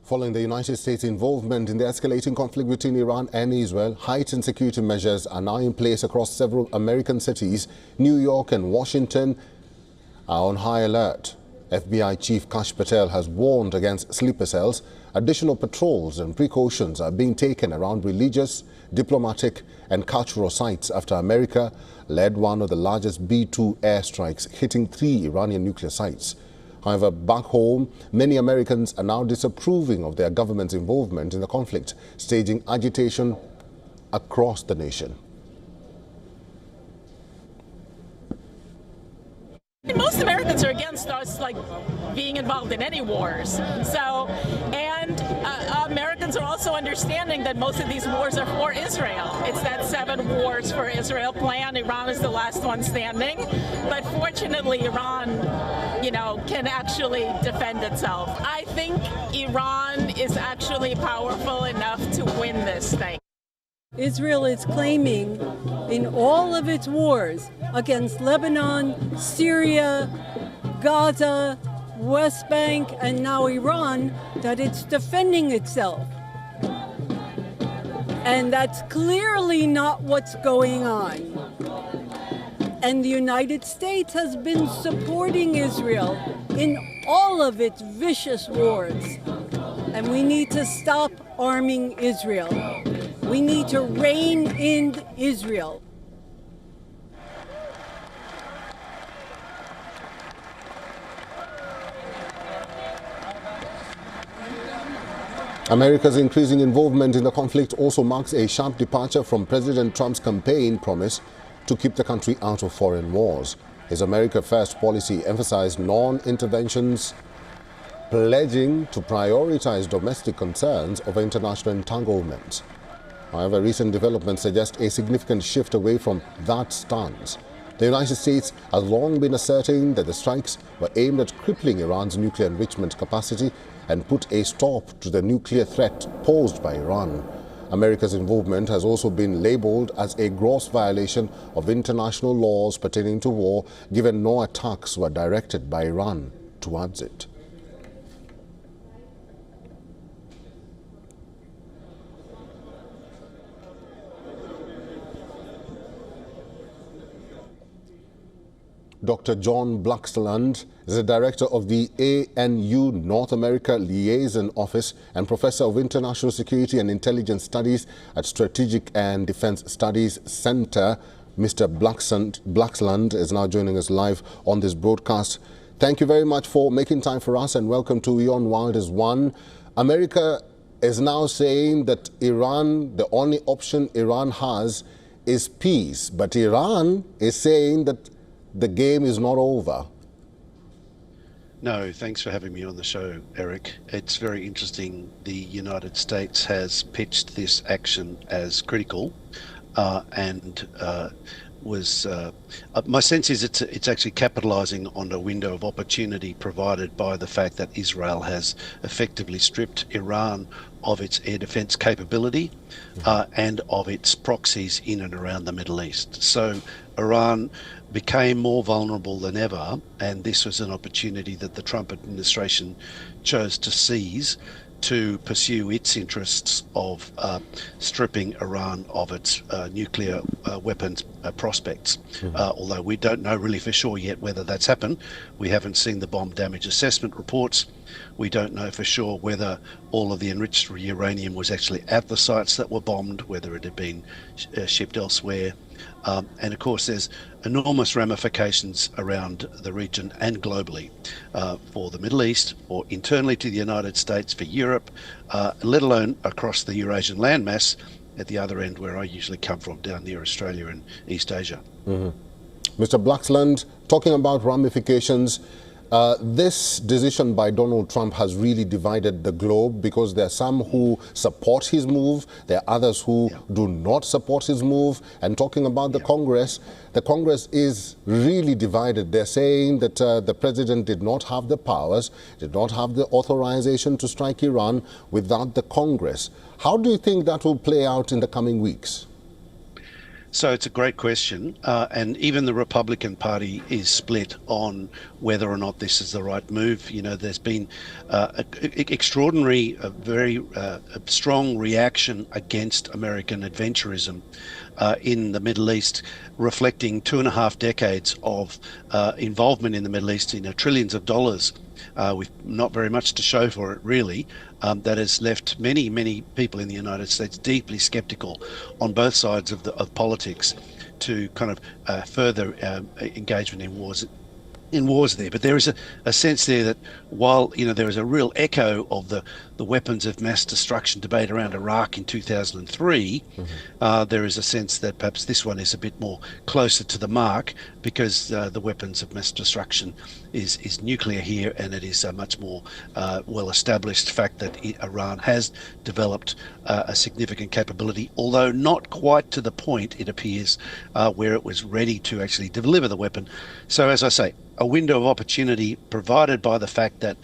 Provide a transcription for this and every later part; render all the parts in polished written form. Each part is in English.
Following the United States' involvement in the escalating conflict between Iran and Israel, heightened security measures are now in place across several American cities. New York and Washington are on high alert. FBI Chief Kash Patel has warned against sleeper cells. Additional patrols and precautions are being taken around religious, diplomatic and cultural sites after America led one of the largest B-2 airstrikes, hitting 3 Iranian nuclear sites. However, back home, many Americans are now disapproving of their government's involvement in the conflict, staging agitation across the nation. Most Americans are against us being involved in any wars. So, and Americans are also understanding that most of these wars are for Israel. It's that 7 wars for Israel plan. Iran is the last one standing. But fortunately, Iran, can actually defend itself. I think Iran is actually powerful enough to win this thing. Israel is claiming in all of its wars against Lebanon, Syria, Gaza, West Bank, and now Iran, that it's defending itself. And that's clearly not what's going on. And the United States has been supporting Israel in all of its vicious wars. And we need to stop arming Israel. We need to rein in Israel. America's increasing involvement in the conflict also marks a sharp departure from President Trump's campaign promise to keep the country out of foreign wars. His America First policy emphasized non-interventions, pledging to prioritize domestic concerns over international entanglements. However, recent developments suggest a significant shift away from that stance. The United States has long been asserting that the strikes were aimed at crippling Iran's nuclear enrichment capacity and put a stop to the nuclear threat posed by Iran. America's involvement has also been labeled as a gross violation of international laws pertaining to war, given no attacks were directed by Iran towards it. Dr. John Blaxland is the director of the ANU North America Liaison Office and professor of International Security and Intelligence Studies at Strategic and Defense Studies Center. Mr. Blaxland is now joining us live on this broadcast. Thank you very much for making time for us and welcome to WION The World is One. America is now saying that Iran, the only option Iran has is peace, but Iran is saying that the game is not over. No, thanks for having me on the show, Eric. It's very interesting. The United States has pitched this action as critical my sense is it's actually capitalizing on a window of opportunity provided by the fact that Israel has effectively stripped Iran of its air defense capability and of its proxies in and around the Middle East. So Iran became more vulnerable than ever, and this was an opportunity that the Trump administration chose to seize to pursue its interests of stripping Iran of its nuclear weapons prospects. Although we don't know really for sure yet whether that's happened. We haven't seen the bomb damage assessment reports. We don't know for sure whether all of the enriched uranium was actually at the sites that were bombed, whether it had been shipped elsewhere. And of course, there's enormous ramifications around the region and globally for the Middle East, or internally to the United States, for Europe, let alone across the Eurasian landmass at the other end where I usually come from, down near Australia and East Asia. Mr. Blaxland, talking about ramifications, this decision by Donald Trump has really divided the globe, because there are some who support his move, there are others who do not support his move. And talking about the Congress is really divided. They're saying that the president did not have the powers, did not have the authorization to strike Iran without the Congress. How do you think that will play out in the coming weeks? So it's a great question, and even the Republican Party is split on whether or not this is the right move. You know, there's been extraordinary, very strong reaction against American adventurism in the Middle East, reflecting 2.5 decades of involvement in the Middle East, trillions of dollars. With not very much to show for it, really. That has left many people in the United States deeply skeptical on both sides of politics to kind of further engagement in wars there. But there is a sense there that while there is a real echo of the weapons of mass destruction debate around Iraq in 2003, there is a sense that perhaps this one is a bit more closer to the mark, because the weapons of mass destruction is nuclear here, and it is a much more well established fact that Iran has developed a significant capability, although not quite to the point, it appears, where it was ready to actually deliver the weapon. So as I say, a window of opportunity provided by the fact that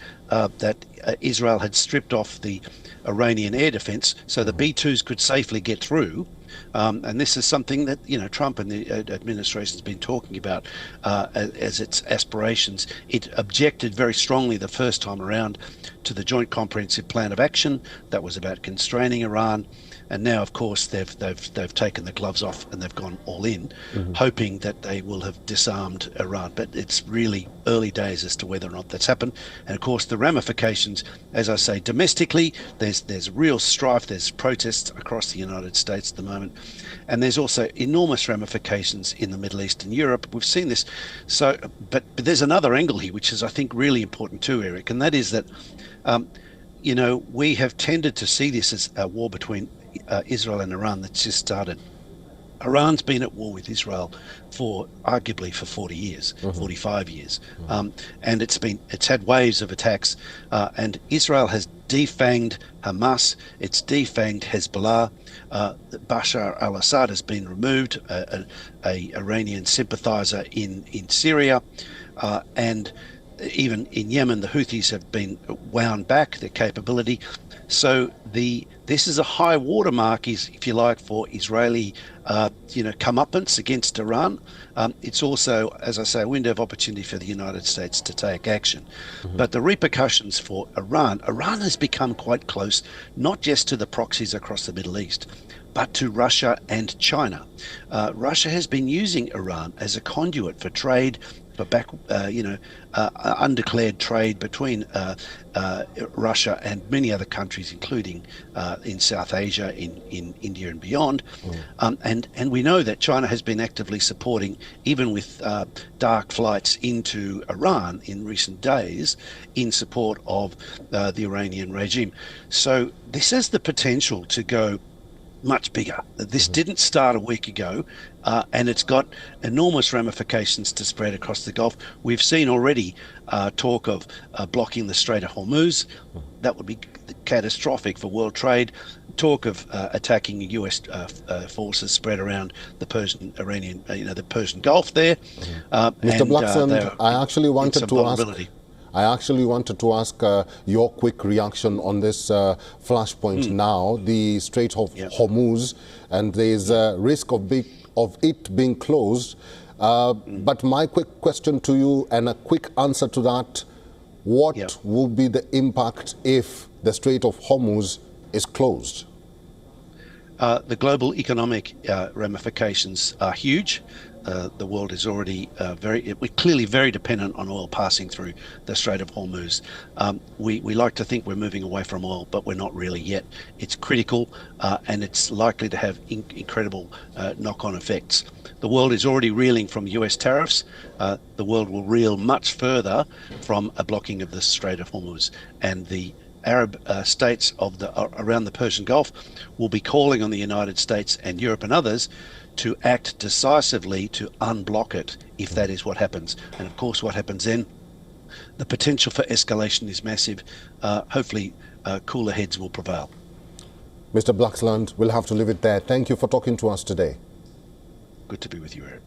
Israel had stripped off the Iranian air defense, so the B-2s could safely get through. And this is something that Trump and the administration has been talking about as its aspirations. It objected very strongly the first time around to the Joint Comprehensive Plan of Action that was about constraining Iran. And now, of course, they've taken the gloves off and they've gone all in, hoping that they will have disarmed Iran. But it's really early days as to whether or not that's happened. And of course, the ramifications, as I say, domestically, there's real strife, there's protests across the United States at the moment, and there's also enormous ramifications in the Middle East and Europe. We've seen this. So, but there's another angle here, which is, I think, really important too, Eric, and that is that, we have tended to see this as a war between Israel and Iran that's just started. Iran's been at war with Israel arguably for 40 years, 45 years, and it's had waves of attacks, and Israel has defanged Hamas, it's defanged Hezbollah. Bashar al-Assad has been removed, a Iranian sympathizer in Syria, and even in Yemen, the Houthis have been wound back their capability. So this is a high watermark, if you like, for Israeli, comeuppance against Iran. It's also, as I say, a window of opportunity for the United States to take action. But the repercussions for Iran has become quite close, not just to the proxies across the Middle East, but to Russia and China. Russia has been using Iran as a conduit for trade, for undeclared trade between Russia and many other countries, including in South Asia, in India and beyond. And we know that China has been actively supporting, even with dark flights into Iran in recent days, in support of the Iranian regime. So this has the potential to go much bigger. This didn't start a week ago, and it's got enormous ramifications to spread across the Gulf. We've seen already talk of blocking the Strait of Hormuz. That would be catastrophic for world trade. Talk of attacking US forces spread around the Persian the Persian Gulf there. Mr. Blackson, I actually wanted to ask your quick reaction on this flashpoint now, the Strait of Hormuz, and there's a risk of it being closed. But my quick question to you, and a quick answer to that, what will be the impact if the Strait of Hormuz is closed? The global economic ramifications are huge. The world is already we're clearly very dependent on oil passing through the Strait of Hormuz. We like to think we're moving away from oil, but we're not really yet. It's critical, and it's likely to have incredible knock-on effects. The world is already reeling from US tariffs. The world will reel much further from a blocking of the Strait of Hormuz, and the Arab states around the Persian Gulf will be calling on the United States and Europe and others to act decisively to unblock it if that is what happens. And of course, what happens then, the potential for escalation is massive. Hopefully, cooler heads will prevail. Mr. Blackson, we'll have to leave it there. Thank you for talking to us today. Good to be with you, Eric.